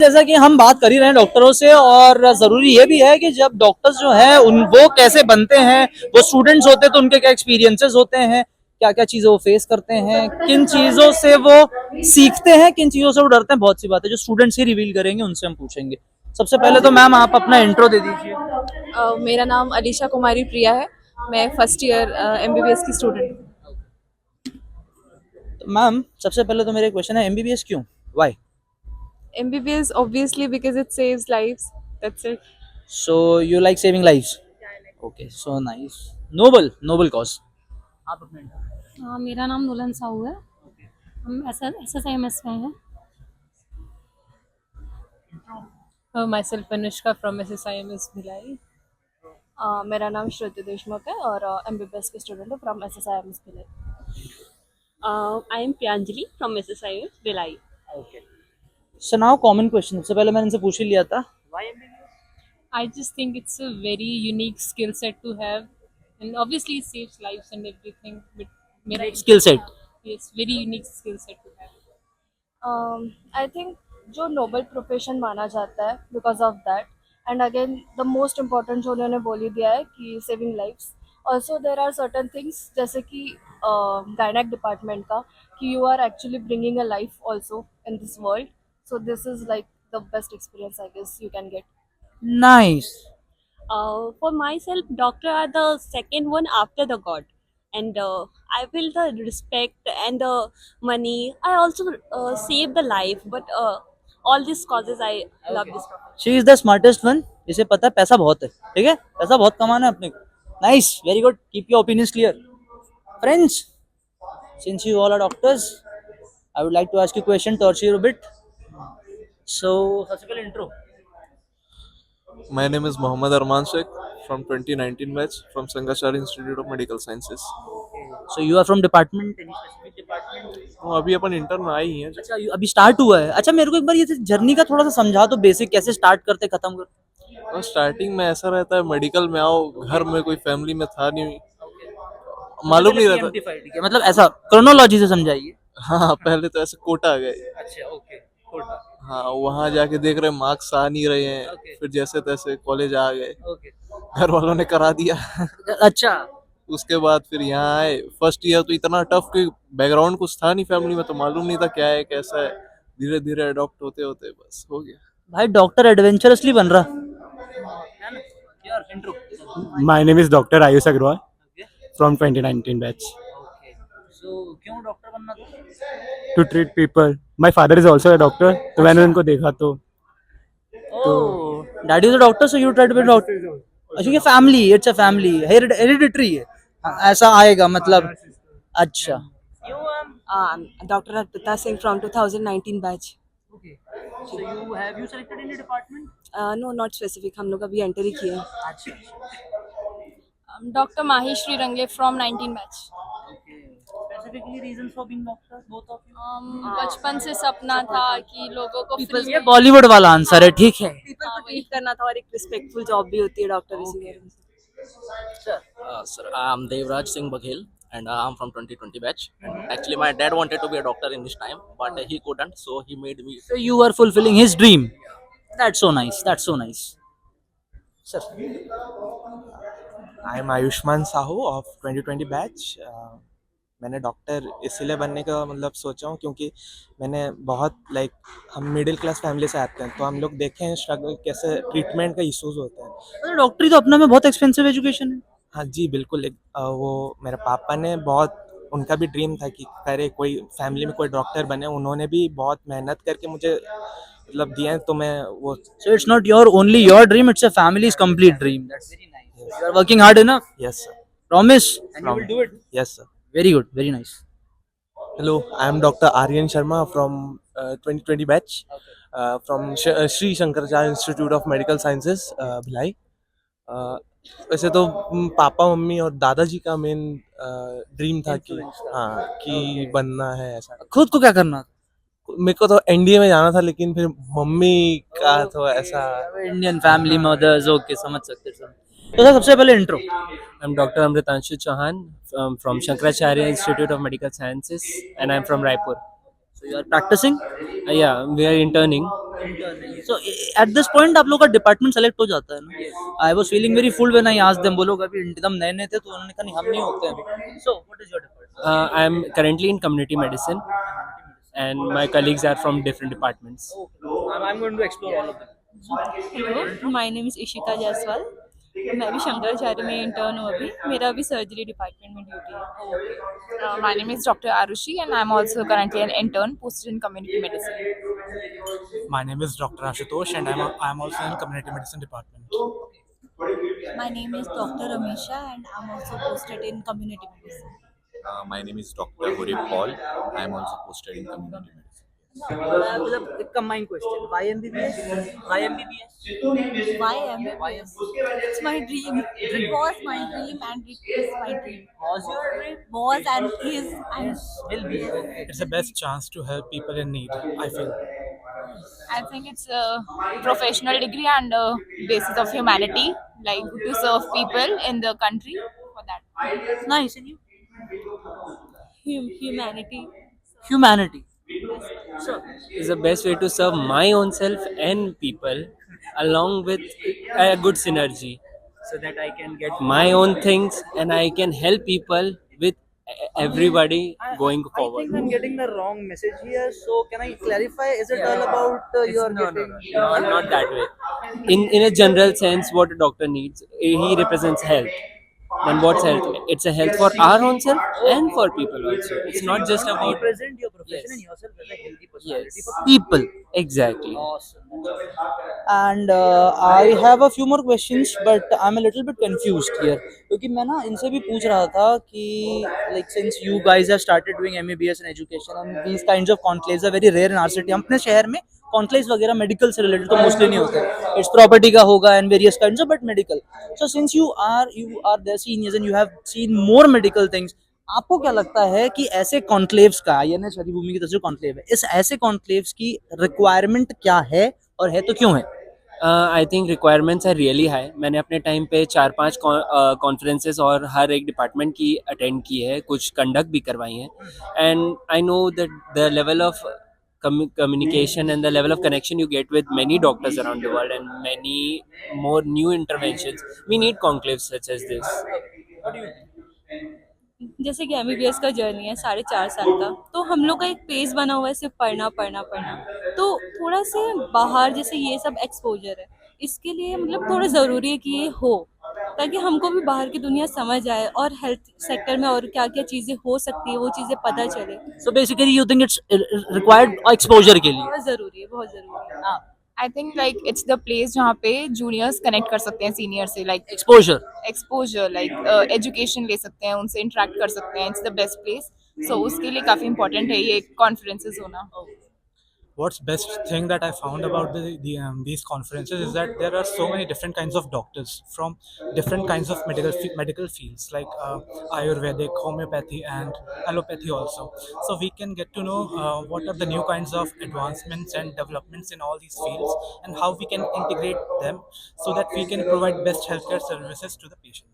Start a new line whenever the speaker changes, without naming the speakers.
जैसा कि हम बात कर ही रहे हैं डॉक्टरों से, और जरूरी ये भी है कि जब डॉक्टर्स जो हैं उन वो कैसे बनते हैं, वो स्टूडेंट्स होते हैं तो उनके क्या एक्सपीरियंसेस होते हैं, क्या क्या चीजें वो फेस करते हैं, किन चीजों से वो सीखते हैं, किन चीजों से वो डरते हैं। बहुत सी बातें जो स्टूडेंट्स ही रिवील करेंगे, उनसे हम पूछेंगे। सबसे पहले तो मैम आप अपना इंट्रो दे दीजिए।
मेरा नाम अलीशा कुमारी प्रिया है। मैं फर्स्ट ईयर एमबीबीएस की स्टूडेंट हूँ।
तो मैम सबसे पहले तो मेरे क्वेश्चन है, एमबीबीएस क्यों, why?
MBBS obviously because it saves lives, that's it.
So you like saving lives? Okay, so nice. Noble noble cause. आप अपना intro।
हाँ, मेरा नाम नुलन साहू है। हम S S I am S में हैं।
My self Anushka from SSIMS Bhilai. मेरा नाम श्रुति देशमुख है और एमबीबीएस की स्टूडेंट हूँ from SSIMS Bhilai.
I am Priyanjali from SSIS Belai.
Okay, so now common question, सबसे पहले मैंने इनसे पूछ ही लिया था, why MBBS?
I just think it's a very unique skill set to have, and obviously it saves lives and everything. But मेरा
skill set.
yes, very unique skill set to have.
I think जो noble profession माना जाता है because of that, and again the most important जो उन्होंने बोल ही दिया है कि saving lifes. Also there are certain things जैसे कि गायनेक डिपार्टमेंट का, कि you are actually bringing a life also in this world. So this is like the best experience I guess you can get.
Nice.
For myself, doctor are the second one after the God, and I feel the respect and the money. I also save the life, but all these causes I love this profession.
She is the smartest one, इसे पता है पैसा बहुत है, ठीक है, पैसा बहुत कमाना है अपने को। Nice, very good, keep your opinions clear. Friends, since you all are doctors, I would like to ask you question, torture you bit. So सबसे पहले intro.
My name is Mohammad Arman Sheikh from 2019 batch from Sangachari Institute of Medical Sciences.
So you are from department, any specific department?
तो अभी अपन intern में आए ही हैं।
अच्छा, अभी start हुआ है। अच्छा, मेरे को एक बार ये जर्नी का थोड़ा सा समझा दो, बेसिक कैसे स्टार्ट करते खत्म करते।
और स्टार्टिंग में ऐसा रहता है, मेडिकल में आओ, घर में कोई फैमिली में था नहीं, मालूम नहीं रहता।
ठीक है, मतलब ऐसा क्रोनोलॉजी से समझाइए।
हाँ, पहले तो ऐसे कोटा गए।
अच्छा, ओके।
हाँ, वहाँ जाके देख रहे मार्क्स आ नहीं रहे हैं।
Okay.
फिर जैसे तैसे कॉलेज आ गए,
ओके,
घर वालों ने करा दिया।
अच्छा।
उसके बाद फिर यहाँ आए। फर्स्ट ईयर तो इतना टफ, कि बैकग्राउंड कुछ था नहीं फैमिली में, तो मालूम नहीं था क्या है कैसा है। धीरे धीरे अडॉप्ट होते होते बस हो गया।
भाई डॉक्टर एडवेंचरसली बन रहा है ना। यार intro.
My name is Dr. Ayush Agrawal from 2019 batch.
Okay, so क्यों डॉक्टर बनना था?
To treat people. My father is also a doctor. तो मैंने उनको देखा तो
oh, daddy is a doctor, so you try to be doctor. अच्छा, ये family, it's a family, hereditary है। हाँ, ऐसा आएगा मतलब। अच्छा।
Doctor Arpita Singh from 2019 batch.
Okay, so you have you selected any department?
No not specific, हम लोग अभी एंटर ही किए हैं।
अच्छा,
doctor Maheshwari Range from 19 batch.
Specifically reasons for being doctor, both of you?
बचपन से सपना था कि लोगों को फ्री
ये बॉलीवुड वाला आंसर है, ठीक है।
पीपल को ट्रीट करना था, और एक रिस्पेक्टफुल जॉब भी होती है डॉक्टर इसी।
Sir, I'm Devraj Singh Baghel and I'm from 2020 batch. And actually, my dad wanted to be a doctor in this time, but he couldn't, so he made me.
So you are fulfilling his dream. That's so nice. That's so nice. Sir.
I am Ayushman Sahu of 2020 batch. मैंने doctor इसीलिए बनने का मतलब सोचा हूँ क्योंकि मैंने बहुत हम मिडिल क्लास फैमिली से आते हैं, तो हम लोग देखे हैं स्ट्रगल कैसे ट्रीटमेंट का इश्यूज होते हैं।
डॉक्टरी तो अपने में बहुत एक्सपेंसिव एजुकेशन है।
हाँ जी बिल्कुल। वो मेरे पापा ने बहुत, उनका भी ड्रीम था कि करे कोई फैमिली में कोई डॉक्टर बने। उन्होंने भी बहुत मेहनत करके मुझे मतलब दिया है, तो मैं वो।
So it's not your only your dream; it's a family's complete dream. That's very nice. You are working hard enough.
Yes sir.
Promise, and you will do it.
Yes sir.
Very good. Very nice.
Hello, I am Dr. Aryan Sharma from 2020 batch from Sri Shankaracharya Institute of Medical Sciences, Bhilai. वैसे तो papa mummy और दादाजी का main dream था कि हाँ कि बनना है ऐसा।
खुद को क्या करना?
मेरे को तो एनडीए में जाना था, लेकिन फिर मम्मी का तो ऐसा।
इंडियन फैमिली मदर्स, ओके, समझ सकते हैं। तो सर सबसे पहले intro.
I'm Dr. Amritanshu Chauhan from Shankaracharya Institute of Medical Sciences and I'm from Raipur.
So you are practicing.
Yeah, we are interning.
So at this point आप लोग का department select हो जाता है ना? I was feeling very full when I asked them, वो लोग अभी एकदम नए नए थे तो उन्होंने कहा नहीं हम नहीं होते हैं. So what is your department?
I am currently in community medicine, and my colleagues are from different departments.
I'm going to explore all of them.
Hello, my name is Ishika Jaiswal. मैं भी शंकराचार्य में इंटर्न हूँ अभी. मेरा भी सर्जरी डिपार्टमेंट में duty है.
My name is Dr. Arushi and I'm also currently an intern posted in community medicine.
My name is Dr. Ashutosh and I'm also in community medicine department.
My name is Dr. Amisha and I'm also posted in community medicine.
My name is Dr. Hore Paul. I am also posted in community medicine.
मतलब एक combined question. Why MBBS? Why MBBS?
Why MBBS? It's my dream. It was my dream and it is my dream.
Was your dream?
Was and is and
Will be. Okay.
It's the best chance to help people in need, I feel.
I think it's a professional degree and a basis of humanity, like to serve people in the country for that.
Nice. And you?
humanity.
Humanity.
Is the best way to serve my own self and people, along with a good synergy, so that I can get my own things and I can help people with everybody going
I
forward.
think I'm getting the wrong message here. So can I clarify? Is it all about your
No,
getting?
not that way. In a general sense, what a doctor needs, he represents health. Then what's health? It's a health for our own self and for people also. It's not just about
Represent your profession
Yes.
and yourself as a healthy personality
Yes.
for people.
exactly.
Awesome. And I have a few more questions, but I'm a little bit confused here. क्योंकि मैं ना इनसे भी पूछ रहा था कि like since you guys have started doing MBBS in education and these kinds of conclaves are very rare in our city. हम अपने शहर में कॉन्क्लेव्स वगैरह मेडिकल से रिलेटेड तो मोस्टली नहीं होते. इट्स प्रॉपर्टी का होगा and various kinds of, but medical. So since you are their seniors and you have seen more medical things, आपको क्या लगता है कि ऐसे कॉन्क्लेव्स का, यानी शरीर भूमि की तरफ से कॉन्क्लेव है, इस ऐसे कॉन्क्लेव्स की रिक्वायरमेंट क्या है और है तो क्यों है?
I think requirements are really high. मैंने अपने टाइम पे 4-5 कॉन्फ्रेंसेस और हर एक डिपार्टमेंट की अटेंड की है, कुछ कंडक्ट भी करवाई हैं. And I know that the level of communication and the level of connection you get with many doctors around the world and many more new interventions, we need conclaves such as this.
जैसे कि MBBS का journey है 4.5 साल का, तो हम लोग का एक पेज बना हुआ है सिर्फ पढ़ना पढ़ना पढ़ना. तो थोड़ा से बाहर जैसे ये सब एक्सपोजर है, इसके लिए मतलब थोड़ा ज़रूरी है कि ये हो, ताकि हमको भी बाहर की दुनिया समझ आए और हेल्थ सेक्टर में और क्या क्या चीज़ें हो सकती है वो चीज़ें पता चले.
So basically you think it's required exposure के लिए?
बहुत ज़रूरी है, बहुत ज़रूरी है.
I think like it's the place जहाँ पे juniors connect कर सकते हैं senior से, like exposure like education ले सकते हैं, उनसे interact कर सकते हैं. It's the best place. So उसके लिए काफी important है ये conferences होना.
What's best thing that I found about these conferences is that there are so many different kinds of doctors from different kinds of medical fields like Ayurvedic, homeopathy, and allopathy also. So we can get to know what are the new kinds of advancements and developments in all these fields and how we can integrate them so that we can provide best healthcare services to the patient.